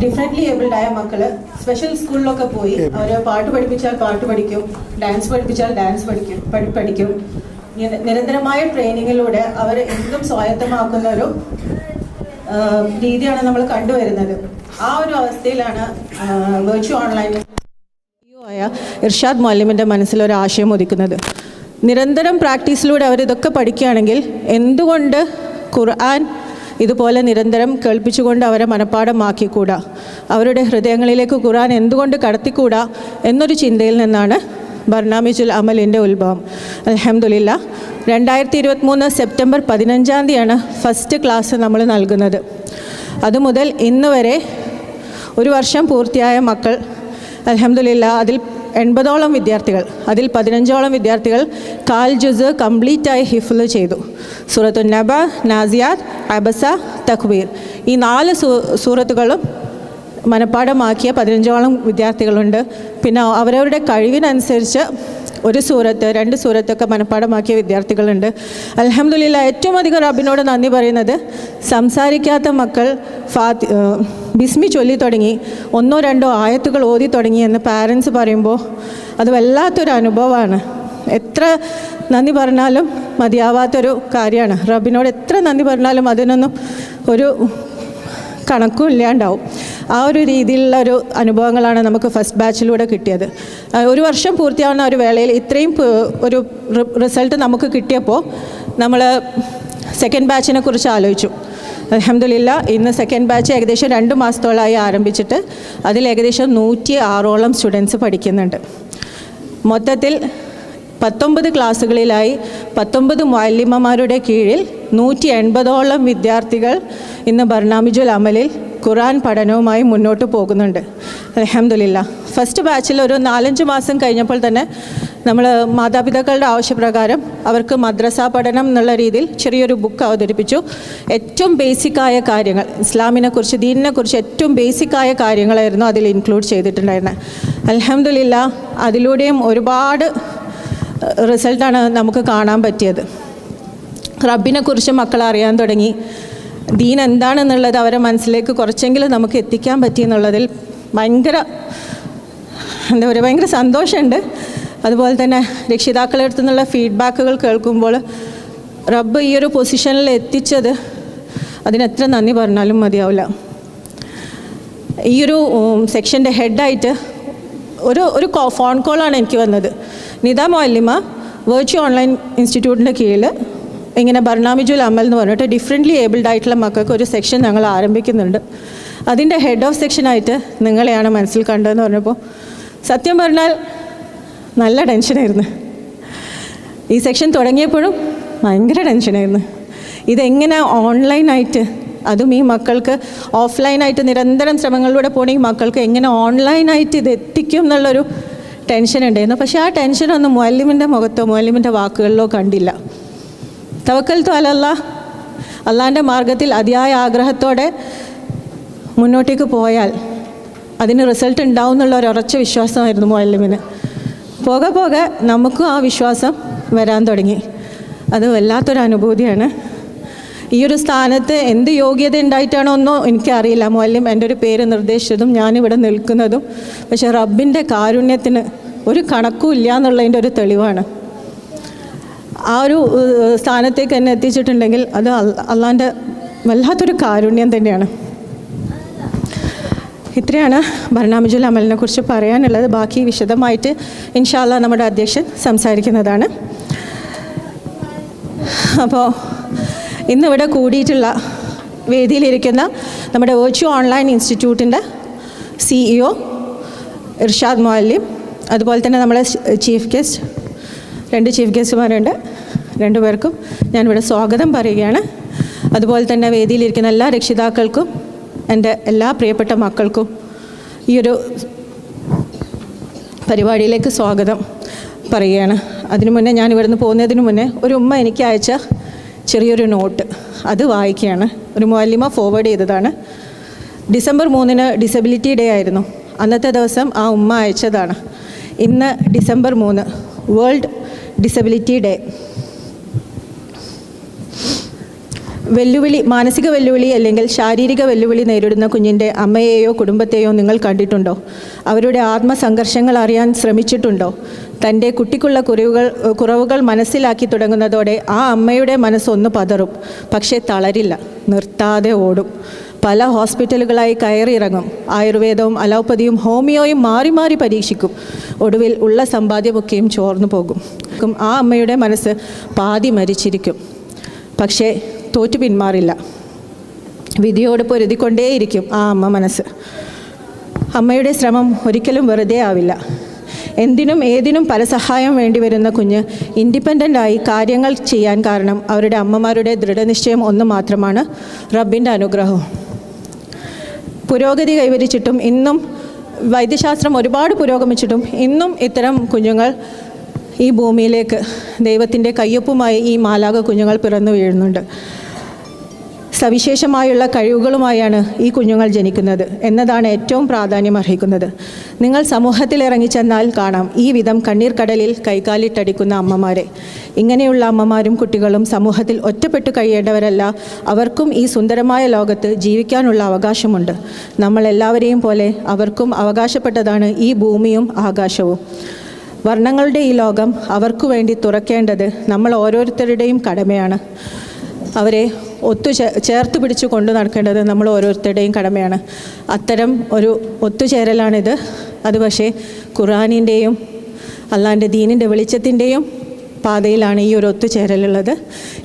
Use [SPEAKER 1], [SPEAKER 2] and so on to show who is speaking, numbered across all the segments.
[SPEAKER 1] Differently abled ആയ മക്കൾ special സ്കൂളിലൊക്കെ പോയി അവർ പാട്ട് പഠിപ്പിച്ചാൽ പാട്ട് പഠിക്കും, ഡാൻസ് പഠിപ്പിച്ചാൽ ഡാൻസ് പഠിക്കും. നിരന്തരമായ ട്രെയിനിങ്ങിലൂടെ അവർ എന്തും സ്വായത്തമാക്കുന്ന ഒരു രീതിയാണ് നമ്മൾ കണ്ടുവരുന്നത്. ആ ഒരു അവസ്ഥയിലാണ് വെർച്വൽ ഓൺലൈൻ ആയ ഇർഷാദ് മുഅല്ലിമിൻ്റെ മനസ്സിലൊരു ആശയം ഉദിക്കുന്നത്. നിരന്തരം പ്രാക്ടീസിലൂടെ അവരിതൊക്കെ പഠിക്കുകയാണെങ്കിൽ എന്തുകൊണ്ട് ഖുർആൻ ഇതുപോലെ നിരന്തരം കേൾപ്പിച്ചുകൊണ്ട് അവരെ മനഃപ്പാഠമാക്കിക്കൂടാ, അവരുടെ ഹൃദയങ്ങളിലേക്ക് ഖുർആൻ എന്തുകൊണ്ട് കടത്തിക്കൂടാ എന്നൊരു ചിന്തയിൽ നിന്നാണ് ബർനാമിജുൽ അമലിൻ്റെ ഉത്ഭവം. അൽഹംദുലില്ലാ 2023 സെപ്റ്റംബർ 15 ഫസ്റ്റ് ക്ലാസ് നമ്മൾ നൽകുന്നത്. അതുമുതൽ ഇന്ന് വരെ ഒരു വർഷം പൂർത്തിയായ മക്കൾ അൽഹംദുലില്ലാ അതിൽ 80ഓളം വിദ്യാർത്ഥികൾ, അതിൽ 15ഓളം വിദ്യാർത്ഥികൾ കാൽ ജുസ് കംപ്ലീറ്റായി ഹിഫ്ള് ചെയ്തു. സൂറത്തുൻ നബ, നാസിയാത്ത്, അബസ, തക്വീർ ഈ 4 സൂറത്തുകളും മനഃപ്പാഠമാക്കിയ 15ഓളം വിദ്യാർത്ഥികളുണ്ട്. പിന്നെ അവരവരുടെ കഴിവിനനുസരിച്ച് 1 സൂറത്ത് 2 സൂറത്തൊക്കെ മനഃപ്പാഠമാക്കിയ വിദ്യാർത്ഥികളുണ്ട്. അൽഹംദുലില്ലാ ഏറ്റവും അധികം റബ്ബിനോട് നന്ദി പറയുന്നത് സംസാരിക്കാത്ത മക്കൾ ബിസ്മി ചൊല്ലി തുടങ്ങി, 1-2 ആയത്തുകൾ ഓതി തുടങ്ങി എന്ന് പാരൻസ് പറയുമ്പോൾ അത് വല്ലാത്തൊരു അനുഭവമാണ്. എത്ര നന്ദി പറഞ്ഞാലും മതിയാവാത്തൊരു കാര്യമാണ്. റബ്ബിനോട് എത്ര നന്ദി പറഞ്ഞാലും അതിനൊന്നും ഒരു കണക്കും ഇല്ലാണ്ടാവും. ആ ഒരു രീതിയിലുള്ള ഒരു അനുഭവങ്ങളാണ് നമുക്ക് ഫസ്റ്റ് ബാച്ചിലൂടെ കിട്ടിയത്. ഒരു വർഷം പൂർത്തിയാവുന്ന ഒരു വേളയിൽ ഇത്രയും ഒരു റിസൾട്ട് നമുക്ക് കിട്ടിയപ്പോൾ നമ്മൾ സെക്കൻഡ് ബാച്ചിനെ കുറിച്ച് ആലോചിച്ചു. അൽഹംദുലില്ലാ ഇന്ന് സെക്കൻഡ് ബാച്ച് ഏകദേശം 2 മാസത്തോളമായി ആരംഭിച്ചിട്ട് അതിൽ ഏകദേശം 106ഓളം സ്റ്റുഡൻസ് പഠിക്കുന്നുണ്ട്. മൊത്തത്തിൽ 19 ക്ലാസ്സുകളിലായി 19 മുഅല്ലിമമാരുടെ കീഴിൽ 180ഓളം വിദ്യാർത്ഥികൾ ഇന്ന് ബർനാമിജുൽ അമലിൽ ഖുർആൻ പഠനവുമായി മുന്നോട്ട് പോകുന്നുണ്ട്. അൽഹംദുലില്ലാ ഫസ്റ്റ് ബാച്ചിൽ ഒരു 4-5 മാസം കഴിഞ്ഞപ്പോൾ തന്നെ നമ്മൾ മാതാപിതാക്കളുടെ ആവശ്യപ്രകാരം അവർക്ക് മദ്രസ പഠനം എന്നുള്ള രീതിയിൽ ചെറിയൊരു ബുക്ക് അവതരിപ്പിച്ചു. ഏറ്റവും ബേസിക്കായ കാര്യങ്ങൾ, ഇസ്ലാമിനെക്കുറിച്ച് ദീനിനെക്കുറിച്ച് ഏറ്റവും ബേസിക്കായ കാര്യങ്ങളായിരുന്നു അതിൽ ഇൻക്ലൂഡ് ചെയ്തിട്ടുണ്ടായിരുന്നത്. അൽഹംദുലില്ലാ അതിലൂടെയും ഒരുപാട് റിസൾട്ടാണ് നമുക്ക് കാണാൻ പറ്റിയത്. റബ്ബിനെക്കുറിച്ച് മക്കൾ അറിയാൻ തുടങ്ങി, ദീൻ എന്താണെന്നുള്ളത് അവരെ മനസ്സിലേക്ക് കുറച്ചെങ്കിലും നമുക്ക് എത്തിക്കാൻ പറ്റിയെന്നുള്ളതിൽ ഭയങ്കര സന്തോഷമുണ്ട്. അതുപോലെ തന്നെ രക്ഷിതാക്കളുടെ അടുത്തു നിന്നുള്ള ഫീഡ്ബാക്കുകൾ കേൾക്കുമ്പോൾ റബ്ബ് ഈ ഒരു പൊസിഷനിൽ എത്തിച്ചത് അതിനെത്ര നന്ദി പറഞ്ഞാലും മതിയാവില്ല. ഈ ഒരു സെക്ഷൻ്റെ ഹെഡായിട്ട് ഒരു ഫോൺ കോളാണ് എനിക്ക് വന്നത്. നിദ മുഅല്ലിമ വെർച്വൽ ഓൺലൈൻ ഇൻസ്റ്റിറ്റ്യൂട്ടിൻ്റെ കീഴിൽ ഇങ്ങനെ ബർനാമിജുൽ അമൽ എന്ന് പറഞ്ഞിട്ട് ഡിഫറെൻ്റ്ലി ഏബിൾഡ് ആയിട്ടുള്ള മക്കൾക്ക് ഒരു സെക്ഷൻ ഞങ്ങൾ ആരംഭിക്കുന്നുണ്ട്, അതിൻ്റെ ഹെഡ് ഓഫ് സെക്ഷനായിട്ട് നിങ്ങളെയാണ് മനസ്സിൽ കണ്ടതെന്ന് പറഞ്ഞപ്പോൾ സത്യം പറഞ്ഞാൽ നല്ല ടെൻഷനായിരുന്നു. ഈ സെക്ഷൻ തുടങ്ങിയപ്പോഴും ഭയങ്കര ടെൻഷനായിരുന്നു. ഇതെങ്ങനെ ഓൺലൈനായിട്ട്, അതും ഈ മക്കൾക്ക് ഓഫ്ലൈനായിട്ട് നിരന്തരം ശ്രമങ്ങളിലൂടെ പോണ ഈ മക്കൾക്ക് എങ്ങനെ ഓൺലൈനായിട്ട് ഇത് എത്തിക്കും എന്നുള്ളൊരു ടെൻഷൻ ഉണ്ടായിരുന്നു. പക്ഷേ ആ ടെൻഷനൊന്നും മുഅല്ലിമിൻ്റെ മുഖത്തോ മുഅല്ലിമിൻ്റെ വാക്കുകളിലോ കണ്ടില്ല. തവക്കൽതു അലല്ലാഹ്, അള്ളാൻ്റെ മാർഗത്തിൽ അതിയായ ആഗ്രഹത്തോടെ മുന്നോട്ടേക്ക് പോയാൽ അതിന് റിസൾട്ട് ഉണ്ടാവും എന്നുള്ള ഒരു ഉറച്ച വിശ്വാസമായിരുന്നു മുഅല്ലിമിന്. പോകെ പോകെ നമുക്കും ആ വിശ്വാസം വരാൻ തുടങ്ങി. അത് വല്ലാത്തൊരു അനുഭൂതിയാണ്. ഈ ഒരു സ്ഥാനത്ത് എന്ത് യോഗ്യത ഉണ്ടായിട്ടാണോ ഒന്നോ എനിക്കറിയില്ല മുഅല്ലിം എൻ്റെ ഒരു പേര് നിർദ്ദേശിച്ചതും ഞാനിവിടെ നിൽക്കുന്നതും. പക്ഷേ റബ്ബിൻ്റെ കാരുണ്യത്തിന് ഒരു കണക്കും ഇല്ല എന്നുള്ളതിൻ്റെ ഒരു തെളിവാണ്. ആ ഒരു സ്ഥാനത്തേക്ക് എന്നെ എത്തിച്ചിട്ടുണ്ടെങ്കിൽ അത് അള്ളാൻ്റെ വല്ലാത്തൊരു കാരുണ്യം തന്നെയാണ്. ഇത്രയാണ് ബർനാമിജുൽ അമലിനെ കുറിച്ച് പറയാനുള്ളത്. ബാക്കി വിശദമായിട്ട് ഇൻഷാ അല്ലാഹ് നമ്മുടെ അധ്യക്ഷൻ സംസാരിക്കുന്നതാണ്. അപ്പോൾ ഇന്നിവിടെ കൂടിയിട്ടുള്ള വേദിയിലിരിക്കുന്ന നമ്മുടെ വെർച്വൽ ഓൺലൈൻ ഇൻസ്റ്റിറ്റ്യൂട്ടിൻ്റെ CEO ഇർഷാദ് മുഅല്ലിം, അതുപോലെ തന്നെ നമ്മളെ ചീഫ് ഗസ്റ്റ്, 2 ചീഫ് ഗസ്റ്റുമാരുണ്ട്, 2 പേർക്കും ഞാനിവിടെ സ്വാഗതം പറയുകയാണ്. അതുപോലെ തന്നെ വേദിയിലിരിക്കുന്ന എല്ലാ രക്ഷിതാക്കൾക്കും എൻ്റെ എല്ലാ പ്രിയപ്പെട്ട മക്കൾക്കും ഈ ഒരു പരിപാടിയിലേക്ക് സ്വാഗതം പറയുകയാണ്. അതിനു മുന്നേ ഞാൻ ഇവിടുന്ന് പോകുന്നതിന് മുന്നേ ഒരു ഉമ്മ എനിക്ക് അയച്ച ചെറിയൊരു നോട്ട് അത് വായിക്കുകയാണ്. ഒരു മുഅല്ലിമ ഫോർവേഡ് ചെയ്തതാണ്. ഡിസംബർ 3 ഡിസബിലിറ്റി ഡേ ആയിരുന്നു. അന്നത്തെ ദിവസം ആ ഉമ്മ അയച്ചതാണ്. ഇന്ന് ഡിസംബർ 3 വേൾഡ് ഡിസബിലിറ്റി ഡേ. മാനസിക വെല്ലുവിളി അല്ലെങ്കിൽ ശാരീരിക വെല്ലുവിളി നേരിടുന്ന കുഞ്ഞിൻ്റെ അമ്മയെയോ കുടുംബത്തെയോ നിങ്ങൾ കണ്ടിട്ടുണ്ടോ? അവരുടെ ആത്മസംഘർഷങ്ങൾ അറിയാൻ ശ്രമിച്ചിട്ടുണ്ടോ? തൻ്റെ കുട്ടിക്കുള്ള കുറവുകൾ മനസ്സിലാക്കി തുടങ്ങുന്നതോടെ ആ അമ്മയുടെ മനസ്സൊന്ന് പതറും, പക്ഷേ തളരില്ല, നിർത്താതെ ഓടും. പല ഹോസ്പിറ്റലുകളായി കയറിയിറങ്ങും. ആയുർവേദവും അലോപ്പതിയും ഹോമിയോയും മാറി മാറി പരീക്ഷിക്കും. ഒടുവിൽ ഉള്ള സമ്പാദ്യമൊക്കെയും ചോർന്നു പോകും. ആ അമ്മയുടെ മനസ്സ് പാതി മരിച്ചിരിക്കും, പക്ഷേ തോറ്റു പിന്മാറില്ല. വിധിയോട് പൊരുതിക്കൊണ്ടേയിരിക്കും ആ അമ്മ മനസ്സ്. അമ്മയുടെ ശ്രമം ഒരിക്കലും വെറുതെ ആവില്ല. എന്തിനും ഏതിനും പരസഹായം വേണ്ടി വരുന്ന കുഞ്ഞ് ഇൻഡിപെൻഡൻ്റായി കാര്യങ്ങൾ ചെയ്യാൻ കാരണം അവരുടെ അമ്മമാരുടെ ദൃഢനിശ്ചയം ഒന്ന് മാത്രമാണ്: റബ്ബിൻ്റെ അനുഗ്രഹവും. പുരോഗതി കൈവരിച്ചിട്ടും ഇന്നും വൈദ്യശാസ്ത്രം ഒരുപാട് പുരോഗമിച്ചിട്ടും ഇന്നും ഇത്തരം കുഞ്ഞുങ്ങൾ ഈ ഭൂമിയിലേക്ക് ദൈവത്തിൻ്റെ കയ്യൊപ്പുമായി ഈ മാലാഖ കുഞ്ഞുങ്ങൾ പിറന്നു വീഴുന്നുണ്ട്. സവിശേഷമായുള്ള കഴിവുകളുമായാണ് ഈ കുഞ്ഞുങ്ങൾ ജനിക്കുന്നത് എന്നതാണ് ഏറ്റവും പ്രാധാന്യം അർഹിക്കുന്നത്. നിങ്ങൾ സമൂഹത്തിൽ ഇറങ്ങിച്ചെന്നാൽ കാണാം ഈ വിധം കണ്ണീർ കടലിൽ കൈകാലിട്ടടിക്കുന്ന അമ്മമാരെ. ഇങ്ങനെയുള്ള അമ്മമാരും കുട്ടികളും സമൂഹത്തിൽ ഒറ്റപ്പെട്ടു കഴിയേണ്ടവരല്ല. അവർക്കും ഈ സുന്ദരമായ ലോകത്ത് ജീവിക്കാനുള്ള അവകാശമുണ്ട്. നമ്മളെല്ലാവരെയും പോലെ അവർക്കും അവകാശപ്പെട്ടതാണ് ഈ ഭൂമിയും ആകാശവും. വർണ്ണങ്ങളുടെ ഈ ലോകം അവർക്കു വേണ്ടി തുറക്കേണ്ടത് നമ്മൾ ഓരോരുത്തരുടെയും കടമയാണ്. അവരെ ചേർത്ത് പിടിച്ചു കൊണ്ടു നടക്കേണ്ടത് നമ്മൾ ഓരോരുത്തരുടെയും കടമയാണ്. അത്തരം ഒരു ഒത്തുചേരലാണിത്. അത് പക്ഷേ ഖുർആനിൻ്റെയും അള്ളാൻ്റെ ദീനിൻ്റെ വെളിച്ചത്തിൻ്റെയും പാതയിലാണ് ഈ ഒരു ഒത്തുചേരലുള്ളത്.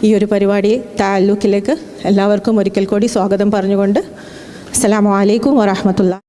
[SPEAKER 1] ഈ ഒരു പരിപാടി തഅല്ലുക്കിലേക്ക് എല്ലാവർക്കും ഒരിക്കൽ കൂടി സ്വാഗതം പറഞ്ഞുകൊണ്ട് അസ്സലാമു അലൈക്കും വറഹ്മത്തുള്ളാഹി.